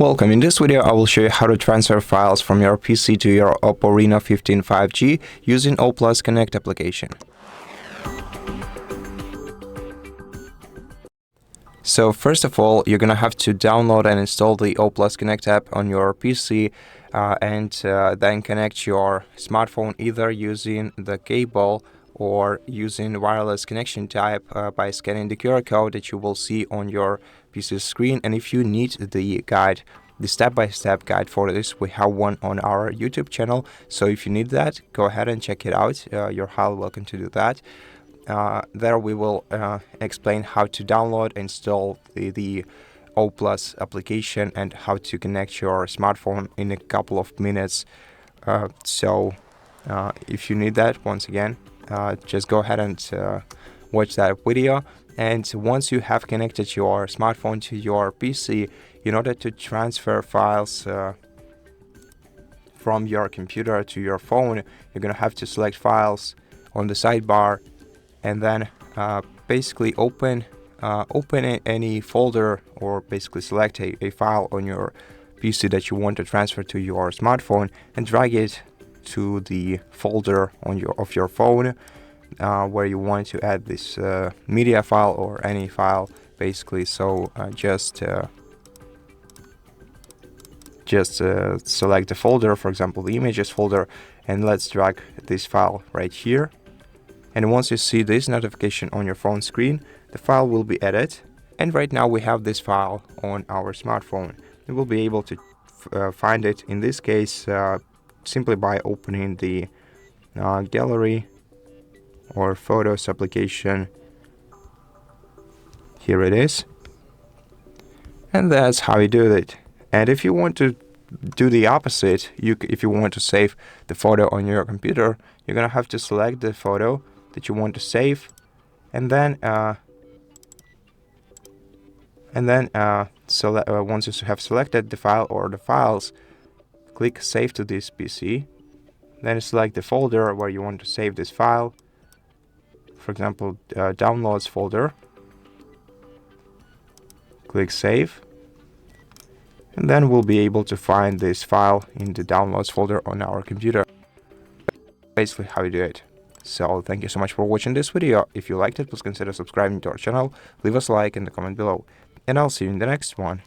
Welcome. In this video, I will show you how to transfer files from your PC to your OPPO Reno 15 5G using OPPO Connect application. So first of all, you're gonna have to download and install the OPPO Connect app on your PC and then connect your smartphone either using the cable or using wireless connection type by scanning the QR code that you will see on your PC screen. And if you need the guide, the step-by-step guide for this, we have one on our YouTube channel. So if you need that, go ahead and check it out. You're highly welcome to do that. There we will explain how to download, install the OPPO application and how to connect your smartphone in a couple of minutes. If you need that, once again, just go ahead and watch that video. And once you have connected your smartphone to your PC, in order to transfer files from your computer to your phone, you're gonna have to select Files on the sidebar and then basically open any folder, or basically select a file on your PC that you want to transfer to your smartphone and drag it to the folder on your phone where you want to add this media file or any file, basically. So just select the folder, for example the images folder, and let's drag this file right here. And once you see this notification on your phone screen, the file will be added. And right now we have this file on our smartphone. We will be able to find it, in this case, simply by opening the gallery or photos application. Here it is. And that's how you do it. And if you want to do the opposite, if you want to save the photo on your computer, you're gonna have to select the photo that you want to save, and then once you have selected the file or the files, click Save to this PC. Then select the folder where you want to save this file. For example, Downloads folder. Click Save. And then we'll be able to find this file in the Downloads folder on our computer. Basically how you do it. So thank you so much for watching this video. If you liked it, please consider subscribing to our channel, leave us a like and a comment below. And I'll see you in the next one.